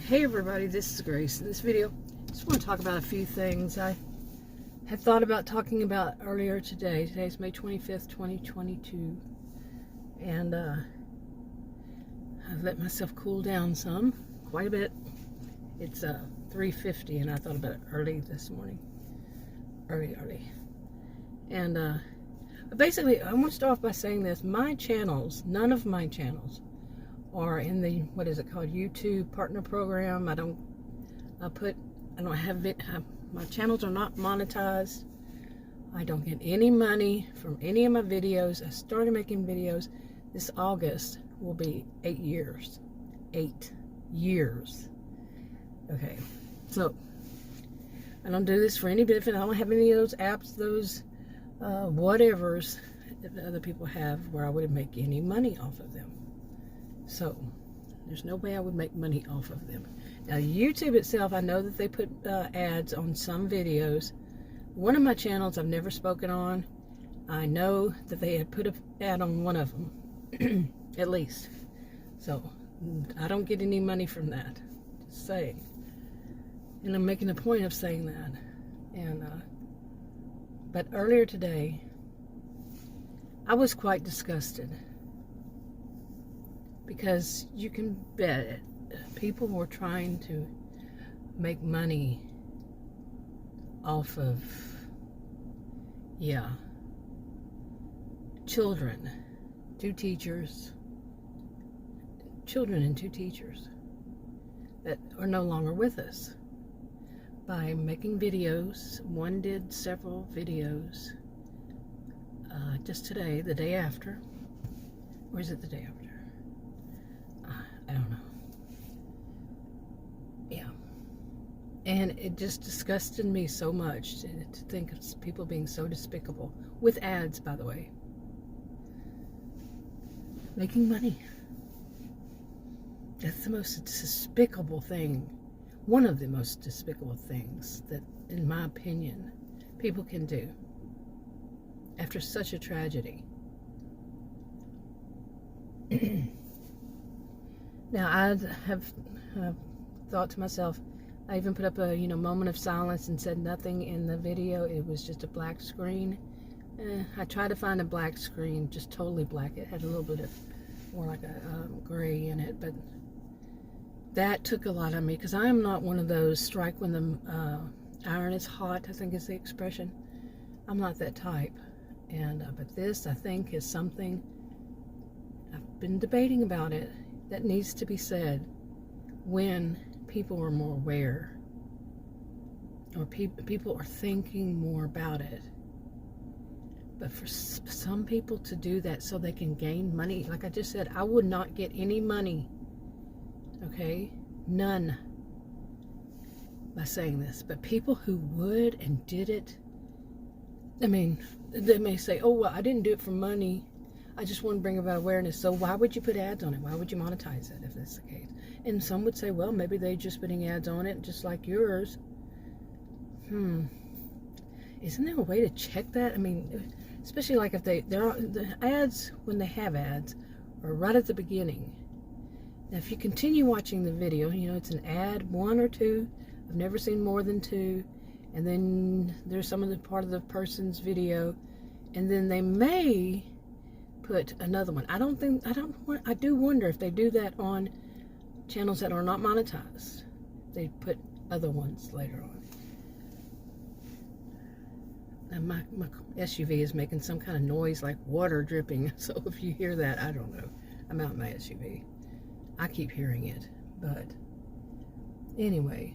Hey everybody, this is Grace. In this video, I just want to talk about a few things I had thought about talking about earlier today. Today's May 25th, 2022. And I've let myself cool down some, quite a bit. It's 3:50 and I thought about it early this morning. Early. And basically, I want to start off by saying this. My channels, none of my channels are in the, what is it called, YouTube partner program. My channels are not monetized. I don't get any money from any of my videos. I started making videos this August, will be 8 years. 8 years. Okay, so I don't do this for any benefit. I don't have any of those apps, those whatevers that other people have where I wouldn't make any money off of them. So there's no way I would make money off of them. Now YouTube itself, I know that they put ads on some videos. One of my channels I've never spoken on. I know that they had put an ad on one of them, at least. So I don't get any money from that. Just saying. And I'm making a point of saying that. And but earlier today, I was quite disgusted. Because you can bet it, people were trying to make money off of, children and two teachers that are no longer with us by making videos. One did several videos just today, the day after, or is it the day after? I don't know. Yeah. And it just disgusted me so much to think of people being so despicable. With ads, by the way. Making money. That's the most despicable thing. One of the most despicable things that, in my opinion, people can do after such a tragedy. Now, I have thought to myself, I even put up a moment of silence and said nothing in the video. It was just a black screen. I tried to find a black screen, just totally black. It had a little bit of more like a gray in it, but that took a lot of me because I am not one of those strike when the iron is hot, I think is the expression. I'm not that type. And but this, I think, is something I've been debating about it. That needs to be said when people are more aware, or people are thinking more about it. But for some people to do that so they can gain money, like I just said, I would not get any money, okay, none, by saying this. But people who would and did it, I mean, they may say, oh, well, I didn't do it for money. I just want to bring about awareness. So why would you put ads on it? Why would you monetize it if that's the case? And some would say, well, maybe they're just putting ads on it just like yours. Isn't there a way to check that? I mean, especially like if the ads, when they have ads, are right at the beginning. Now, if you continue watching the video, it's an ad, one or two. I've never seen more than two. And then there's some of the part of the person's video. And then they may put another one. I do wonder if they do that on channels that are not monetized. They put other ones later on. And my SUV is making some kind of noise like water dripping. So if you hear that, I don't know. I'm out in my SUV. I keep hearing it. But anyway,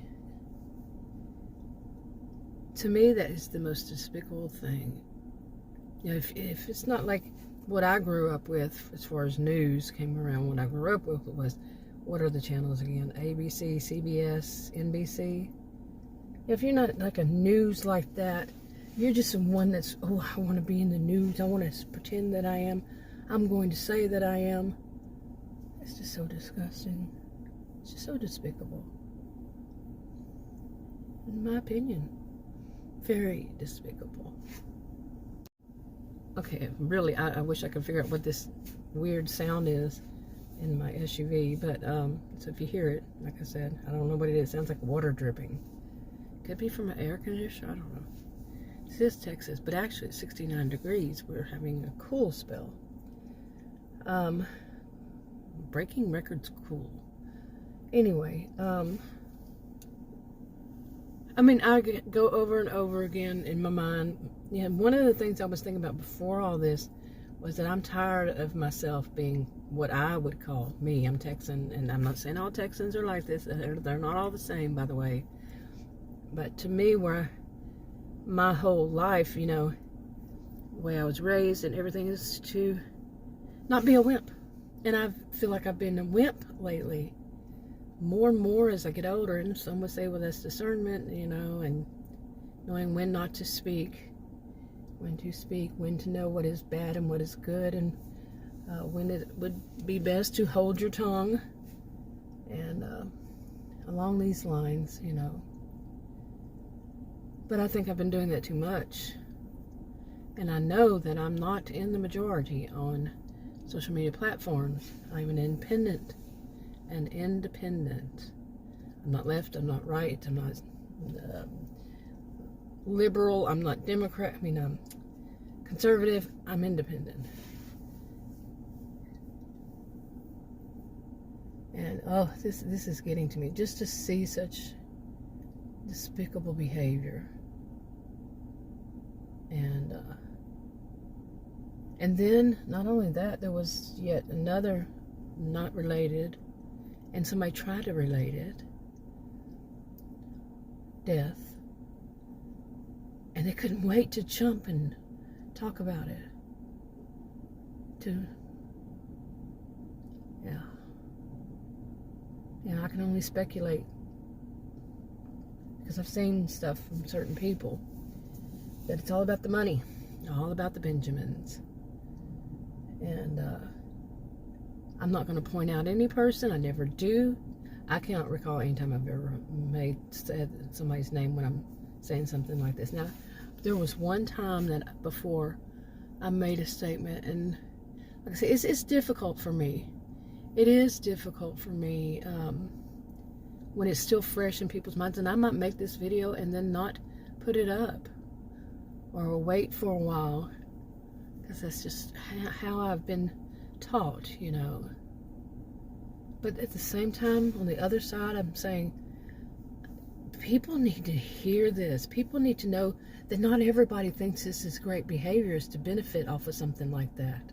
to me, that is the most despicable thing. If it's not like what I grew up with, as far as news came around, what I grew up with was, what are the channels again? ABC, CBS, NBC. If you're not like a news like that, you're just someone that's, oh, I want to be in the news. I want to pretend that I am. I'm going to say that I am. It's just so disgusting. It's just so despicable. In my opinion, very despicable. Okay, really, I wish I could figure out what this weird sound is. in my SUV. But so if you hear it, like I said, I don't know what it is. It sounds like water dripping. Could be from an air conditioner. I don't know. This is Texas, but actually it's 69 degrees. We're having a cool spell. Breaking records cool. Anyway, I mean, I go over and over again in my mind. Yeah, one of the things I was thinking about before all this was that I'm tired of myself being what I would call me. I'm Texan, and I'm not saying all Texans are like this. They're not all the same, by the way. But to me, where my whole life, you know, the way I was raised and everything is to not be a wimp. And I feel like I've been a wimp lately. More and more as I get older, and some would say, well, that's discernment, you know, and knowing when not to speak, when to know what is bad and what is good, and when it would be best to hold your tongue, and along these lines, you know. But I think I've been doing that too much, and I know that I'm not in the majority on social media platforms. I'm an independent. I'm not left, I'm not right, I'm not liberal, I'm not Democrat, I mean, I'm conservative, I'm independent. And oh, this is getting to me, just to see such despicable behavior. And then, not only that, there was yet another, not related, and somebody tried to relate it, death, and they couldn't wait to jump and talk about it. I can only speculate, because I've seen stuff from certain people, that it's all about the money, all about the Benjamins. And I'm not going to point out any person. I never do. I cannot recall any time I've ever said somebody's name when I'm saying something like this. Now, there was one time that before I made a statement, and like I say, it's difficult for me. It is difficult for me when it's still fresh in people's minds, and I might make this video and then not put it up, or wait for a while, because that's just how I've been taught, you know. But at the same time, on the other side, I'm saying people need to hear this. People need to know that not everybody thinks this is great behaviors to benefit off of something like that.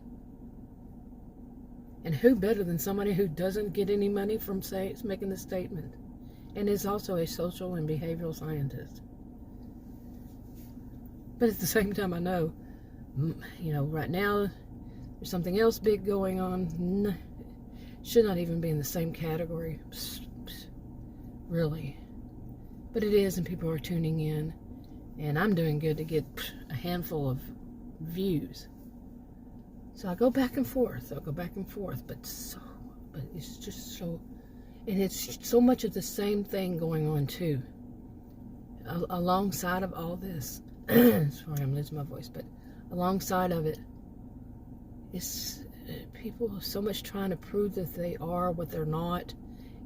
And who better than somebody who doesn't get any money from making this statement, and is also a social and behavioral scientist. But at the same time, I know, you know, right now there's something else big going on. Should not even be in the same category, really. But it is, and people are tuning in, and I'm doing good to get a handful of views. So I go back and forth. But it's just so, and it's so much of the same thing going on too. Alongside of all this, sorry, I'm losing my voice, but alongside of it, it's people so much trying to prove that they are what they're not.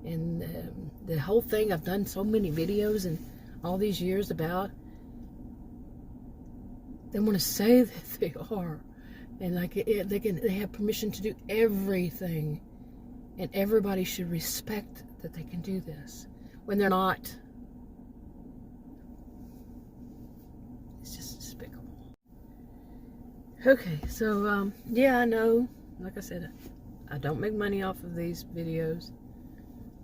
And the whole thing, I've done so many videos and all these years about, they want to say that they are, and like they have permission to do everything, and everybody should respect that they can do this when they're not. It's just despicable. Okay, so yeah, I know, like I said, I don't make money off of these videos.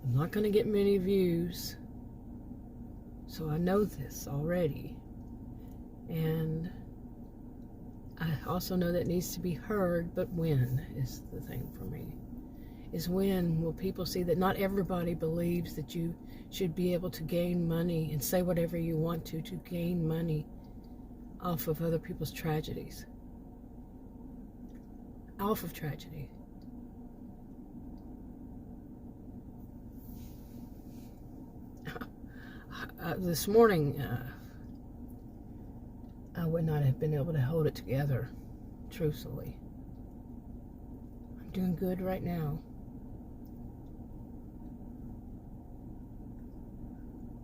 I'm not going to get many views, so I know this already. And I also know that needs to be heard, but when is the thing for me. Is when will people see that not everybody believes that you should be able to gain money and say whatever you want to gain money off of other people's tragedies. Off of tragedy. This morning, I would not have been able to hold it together, truthfully. I'm doing good right now.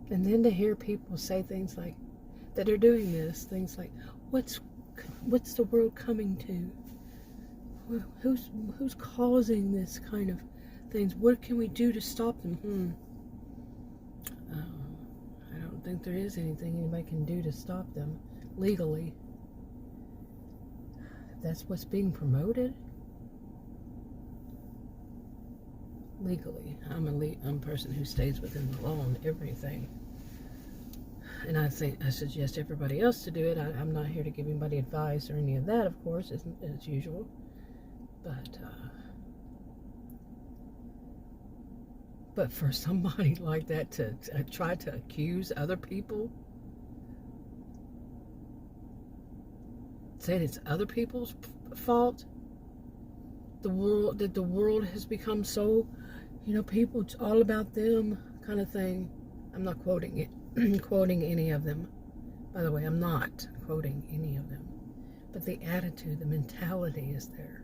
And then to hear people say things like, that are doing this, things like, what's the world coming to? Who's causing this kind of things? What can we do to stop them? I don't think there is anything anybody can do to stop them legally. That's what's being promoted. Legally, I'm a person who stays within the law and everything. And I suggest everybody else to do it. I'm not here to give anybody advice or any of that, of course, as usual. But for somebody like that to try to accuse other people, saying it's other people's fault, the world has become so, people, it's all about them kind of thing. I'm not quoting any of them. By the way, I'm not quoting any of them. But the attitude, the mentality is there.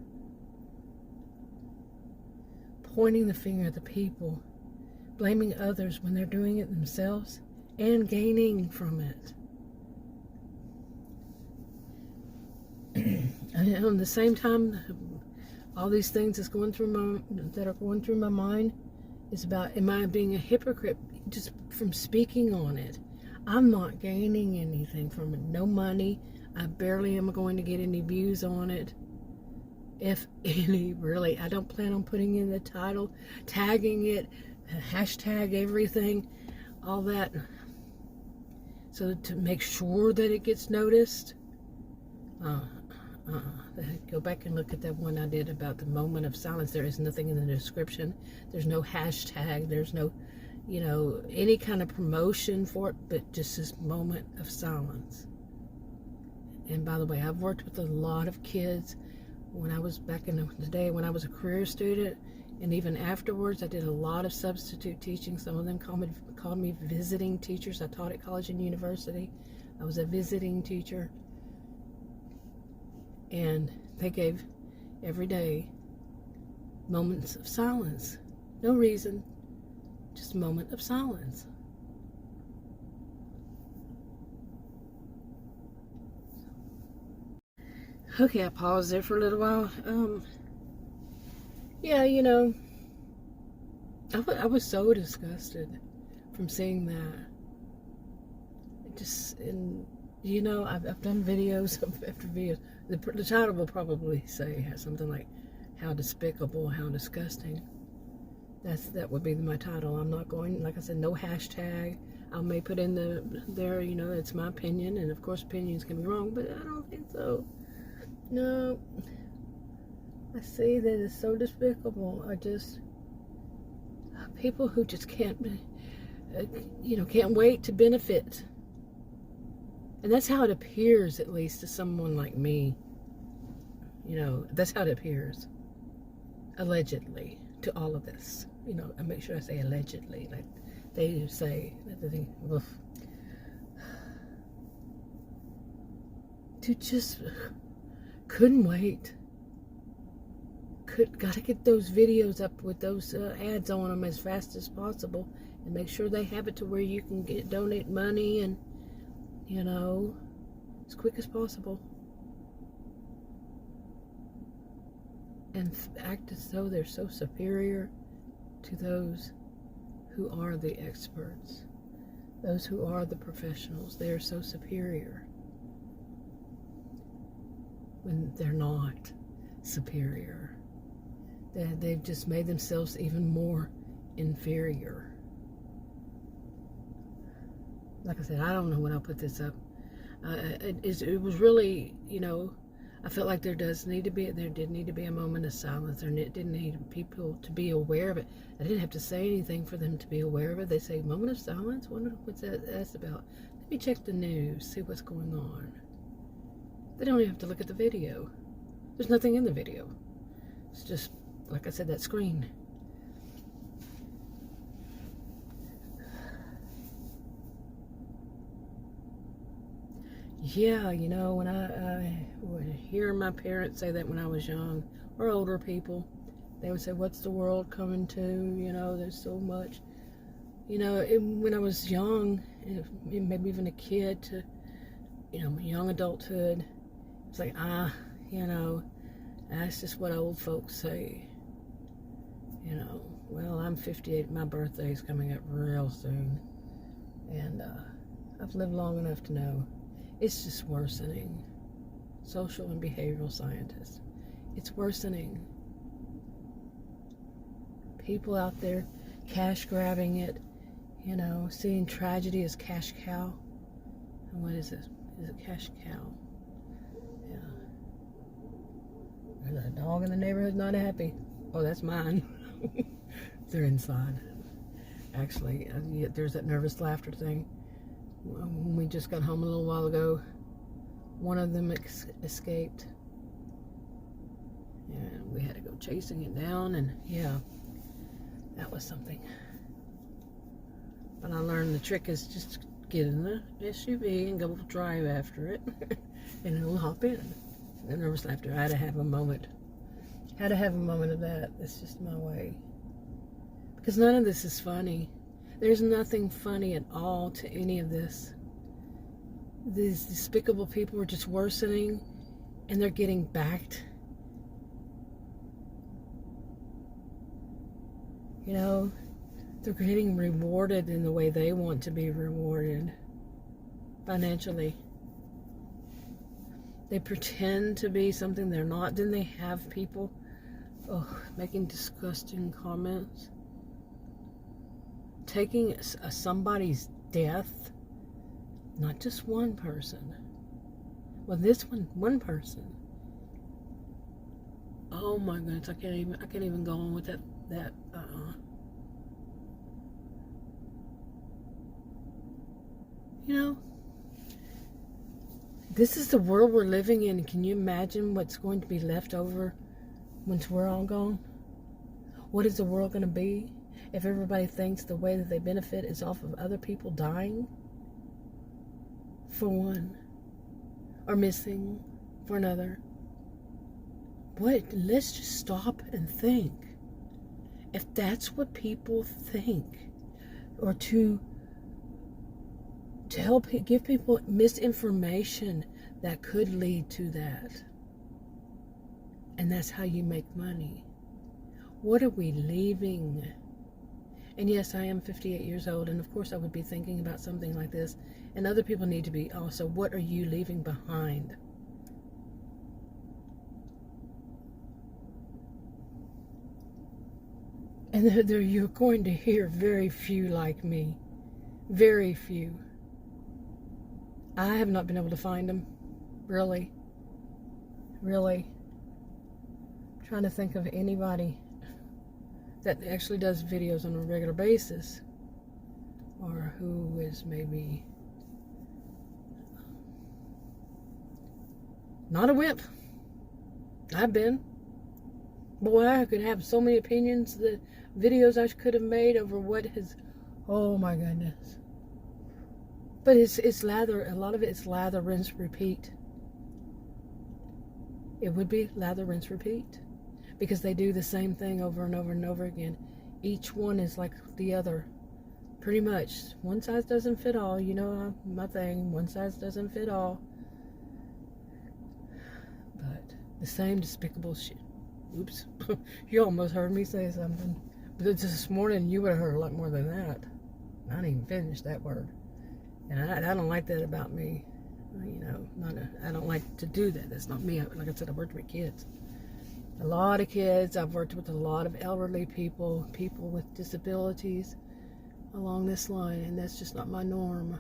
Pointing the finger at the people, blaming others when they're doing it themselves, and gaining from it. And at the same time, all these things that are going through my mind is about, am I being a hypocrite just from speaking on it? I'm not gaining anything from it. No money. I barely am going to get any views on it. If any, really. I don't plan on putting in the title, tagging it, hashtag everything, all that. So to make sure that it gets noticed. Go back and look at that one I did about the moment of silence. There is nothing in the description. There's no hashtag. There's no, any kind of promotion for it, but just this moment of silence. And by the way, I've worked with a lot of kids when I was back in the day when I was a career student, and even afterwards I did a lot of substitute teaching. Some of them called me visiting teachers. I taught at college and university. I was a visiting teacher. And they gave every day moments of silence. No reason, just a moment of silence. Okay, I paused there for a little while. Yeah, I was so disgusted from seeing that. I've done videos after videos. The title will probably say something like, how despicable, how disgusting. That would be my title. I'm not going, like I said, no hashtag. I may put in there, it's my opinion, and of course opinions can be wrong, but I don't think so. No. I see that it's so despicable. People who just can't wait to benefit. And that's how it appears, at least to someone like me. That's how it appears. Allegedly, to all of this. I make sure I say allegedly. Like they say, to just couldn't wait. Gotta get those videos up with those ads on them as fast as possible, and make sure they have it to where you can donate money and as quick as possible, and act as though they're so superior to those who are the experts, those who are the professionals. They are so superior when they're not superior. They've just made themselves even more inferior. Like I said, I don't know when I'll put this up. It was really, I felt like there did need to be a moment of silence. There didn't need people to be aware of it. I didn't have to say anything for them to be aware of it. They say, moment of silence? What's that's about? Let me check the news, see what's going on. They don't even have to look at the video. There's nothing in the video. It's just, like I said, that screen. Yeah, when I would hear my parents say that when I was young, or older people, they would say, what's the world coming to? There's so much, You know, when I was young, maybe even a kid to, you know, young adulthood, it's like, you know, that's just what old folks say. You know, well, I'm 58. My birthday's coming up real soon. And I've lived long enough to know it's just worsening. Social and behavioral scientists. It's worsening. People out there cash grabbing it, you know, seeing tragedy as cash cow. And what is this? Is it cash cow? Yeah. There's a dog in the neighborhood not happy. Oh, that's mine. They're inside. Actually, there's that nervous laughter thing. When we just got home a little while ago, one of them escaped. And we had to go chasing it down, and yeah, that was something. But I learned the trick is just get in the SUV and go drive after it, and it'll hop in. The nervous laughter. I had to have a moment. Had to have a moment of that. It's just my way. Because none of this is funny. There's nothing funny at all to any of this. These despicable people are just worsening, and they're getting backed. You know, they're getting rewarded in the way they want to be rewarded financially. They pretend to be something they're not. Then they have people making disgusting comments, taking somebody's death, not just one person. Well, this one person. Oh my goodness, I can't even go on with that. You know, this is the world we're living in. Can you imagine what's going to be left over once we're all gone? What is the world going to be if everybody thinks the way that they benefit is off of other people dying, for one, or missing for another? What? Let's just stop and think. If that's what people think, or to help give people misinformation that could lead to that, and that's how you make money. What are we leaving? And yes, I am 58 years old, and of course I would be thinking about something like this, and other people need to be also. What are you leaving behind? And you're going to hear very few like me. Very few. I have not been able to find them. Really. Really. I'm trying to think of anybody that actually does videos on a regular basis, or who is maybe not a wimp. I've been. Boy, I could have so many opinions, the videos I could have made over what has, oh my goodness. But it's lather, a lot of it is lather, rinse, repeat. It would be lather, rinse, repeat. Because they do the same thing over and over and over again. Each one is like the other. Pretty much. One size doesn't fit all. You know my thing. One size doesn't fit all. But the same despicable shit. Oops. You almost heard me say something. But this morning you would have heard a lot more than that. I didn't even finish that word. And I don't like that about me. You know, I don't like to do that. That's not me. Like I said, I worked with kids. A lot of kids. I've worked with a lot of elderly people, people with disabilities along this line, and that's just not my norm.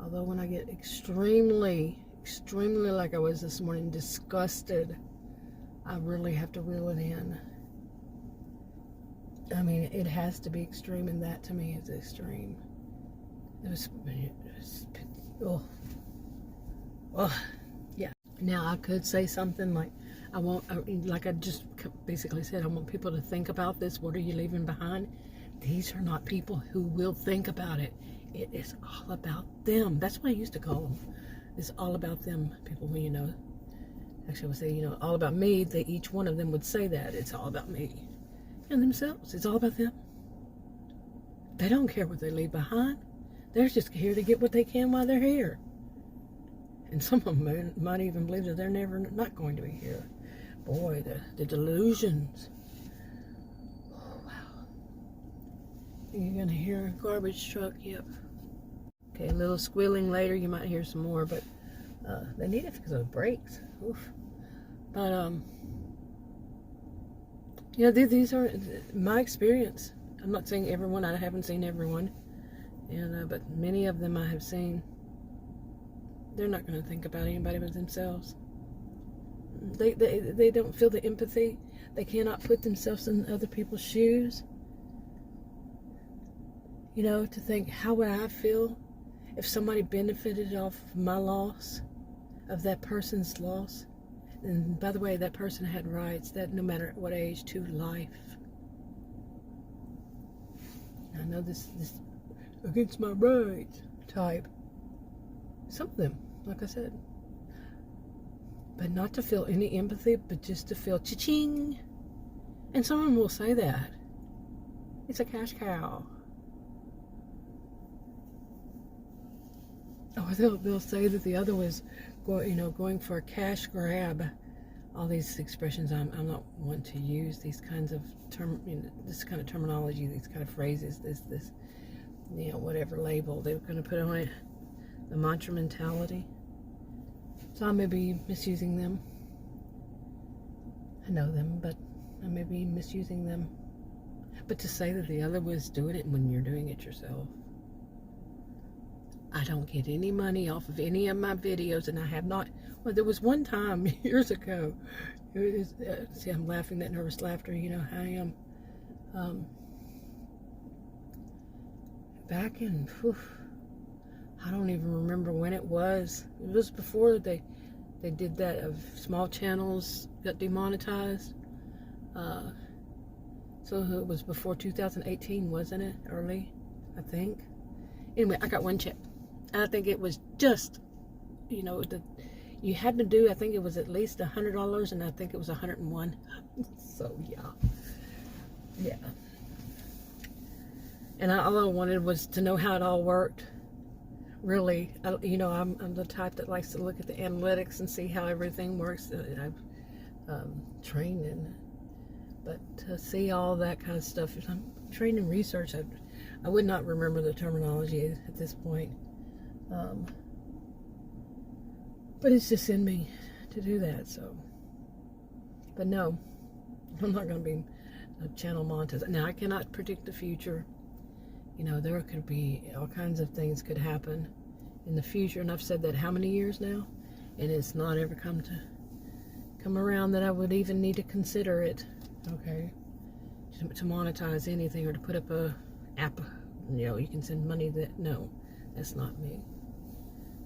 Although when I get extremely like I was this morning, disgusted, I really have to reel it in. I mean, it has to be extreme, and that to me is extreme. Yeah. Now I could say something like, like I just basically said, I want people to think about this. What are you leaving behind? These are not people who will think about it. It is all about them. That's what I used to call them. It's all about them. People, you know, actually I would say, you know, all about me. Each one of them would say that. It's all about me and themselves. It's all about them. They don't care what they leave behind. They're just here to get what they can while they're here. And some of them might even believe that they're never not going to be here. Boy, the delusions. Oh, wow. You're going to hear a garbage truck, yep. Okay, a little squealing later, you might hear some more, but they need it because of the brakes. Oof. But, these are my experience. I'm not saying everyone, I haven't seen everyone, and but many of them I have seen. They're not going to think about anybody but themselves. They don't feel the empathy. They cannot put themselves in other people's shoes. To think, how would I feel if somebody benefited off my loss, of that person's loss? And by the way, that person had rights, that no matter what age, to life. I know this against my rights type. Some of them, like I said. But not to feel any empathy, but just to feel cha-ching. And someone will say that. It's a cash cow. Or they'll say that the other was going for a cash grab. All these expressions, I'm not one to use these kinds of this kind of terminology, these kind of phrases, this whatever label they're going to put on it, the mantra mentality. So I may be misusing them. I know them, but I may be misusing them. But to say that the other was doing it when you're doing it yourself. I don't get any money off of any of my videos, and I have not. Well, there was one time years ago. It is, see, I'm laughing, that nervous laughter. You know how I am. Back in, I don't even remember when it was. It was before they did that of small channels got demonetized. So it was before 2018, wasn't it? Early, I think. Anyway, I got one check. I think it was just, you had to do, I think it was at least $100, and I think it was $101. So, yeah. And all I wanted was to know how it all worked. Really, I'm the type that likes to look at the analytics and see how everything works. I've trained in it. But to see all that kind of stuff, if I'm trained in research, I would not remember the terminology at this point. But it's just in me to do that, so. But no, I'm not going to be a channel monetized. Now, I cannot predict the future. There could be all kinds of things could happen in the future, and I've said that how many years now? And it's not ever come around that I would even need to consider it, okay, to monetize anything or to put up a app, you can send money no, that's not me.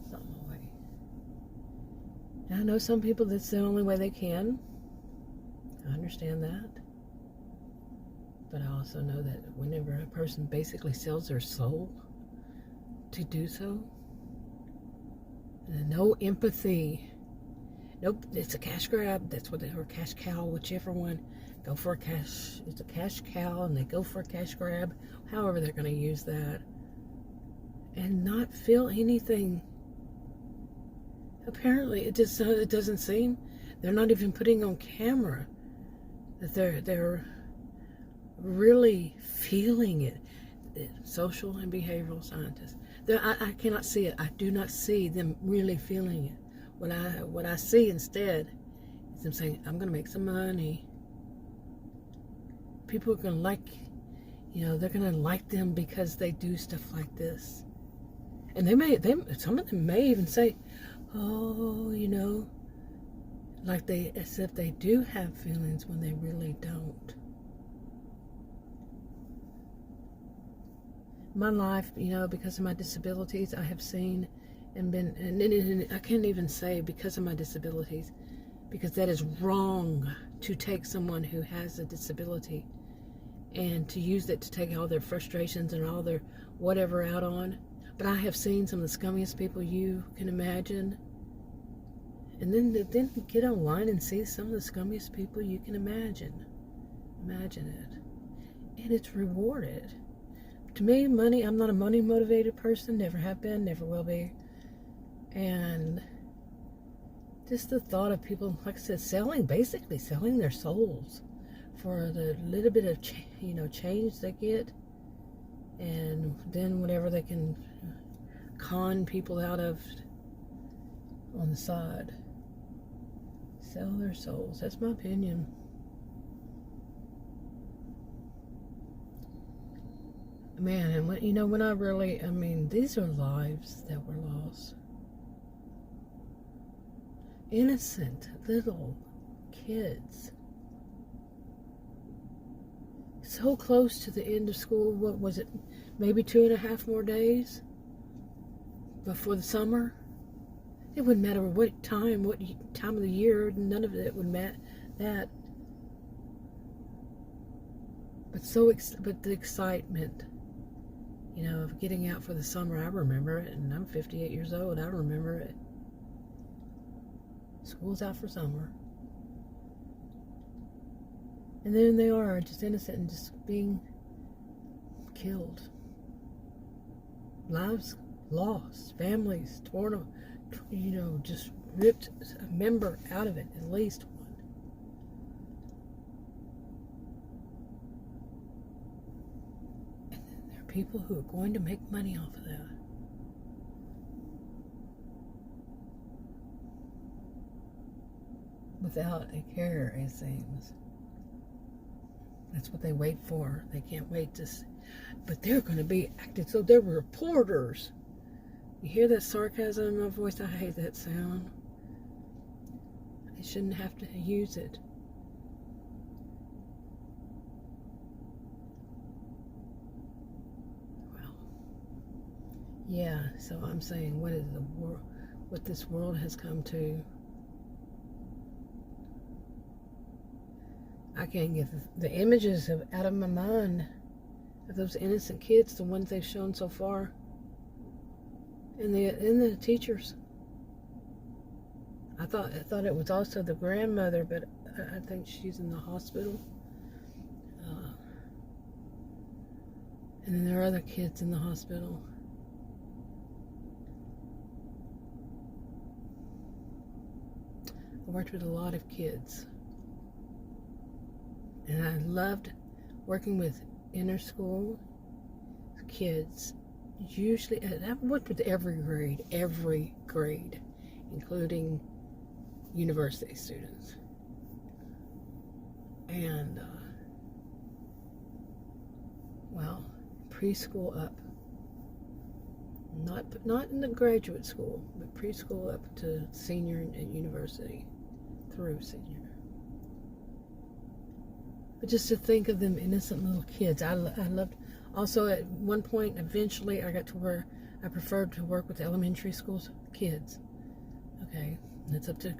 It's not my way. And I know some people that's the only way they can. I understand that. But I also know that whenever a person basically sells their soul to do so, no empathy. Nope, it's a cash grab. That's what or cash cow, whichever one. Go for a cash. It's a cash cow, and they go for a cash grab. However they're going to use that, and not feel anything. Apparently, it doesn't seem. They're not even putting on camera that they're really feeling it. Social and behavioral scientists. I cannot see it. I do not see them really feeling it. What I see instead is them saying, I'm going to make some money. People are going to like, they're going to like them because they do stuff like this. And some of them may even say, oh, like as if they do have feelings when they really don't. My life, because of my disabilities, I have seen and I can't even say because of my disabilities, because that is wrong to take someone who has a disability and to use that to take all their frustrations and all their whatever out on. But I have seen some of the scummiest people you can imagine. And then get online and see some of the scummiest people you can imagine. Imagine it. And it's rewarded. to me, money, I'm not a money motivated person, never have been, never will be. And just the thought of people, like I said, basically selling their souls for the little bit of change they get, and then whatever they can con people out of on the side. Sell their souls. That's my opinion. Man, and when I really, these are lives that were lost. Innocent little kids. So close to the end of school. What was it? Maybe 2.5 more days before the summer. It wouldn't matter what time of the year. None of it would matter. That. But the excitement, of getting out for the summer. I remember it, and I'm 58 years old. I remember it. School's out for summer. And then they are just innocent and just being killed. Lives lost. Families torn, just ripped a member out of it, at least one. And then there are people who are going to make money off of that. Without a care, it seems. That's what they wait for. They can't wait to see. But they're going to be acting. So they're reporters. You hear that sarcasm in my voice? I hate that sound. I shouldn't have to use it. Well, yeah, so I'm saying, what this world has come to. I can't get the images out of my mind of those innocent kids, the ones they've shown so far, and the teachers. I thought it was also the grandmother, but I think she's in the hospital. And then there are other kids in the hospital. I worked with a lot of kids. And I loved working with inner school kids. Usually, I've worked with every grade, including university students. And, preschool up. Not in the graduate school, but preschool up to senior and university, through senior. But just to think of them innocent little kids. I loved, also at one point, eventually I got to where I preferred to work with elementary schools kids. Okay, and it's up to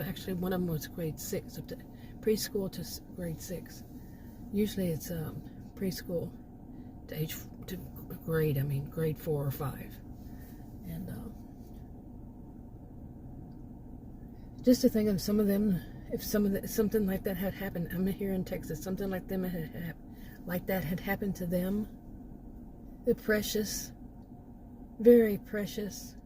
actually one of them was grade 6, up to preschool to grade 6. Usually it's preschool to grade 4 or 5. And just to think of some of them, if something like that had happened, I'm here in Texas, something like that had happened to them, they're precious, very precious.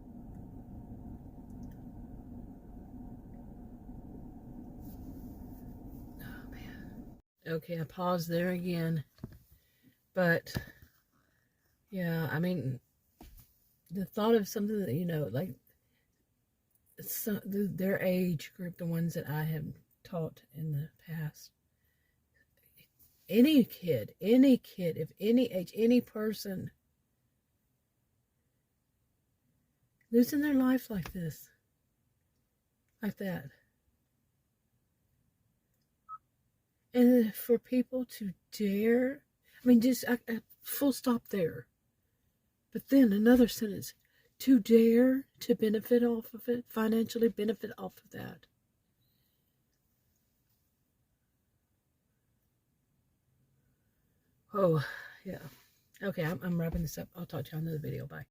Oh man. Okay, I paused there again, but yeah, the thought of something that like. Their age group, the ones that I have taught in the past, any kid of any age, any person losing their life like this, like that, and for people to dare, just full stop there, but then another sentence, to dare to benefit off of it, financially benefit off of that. Oh, yeah. Okay, I'm wrapping this up. I'll talk to you on another video. Bye.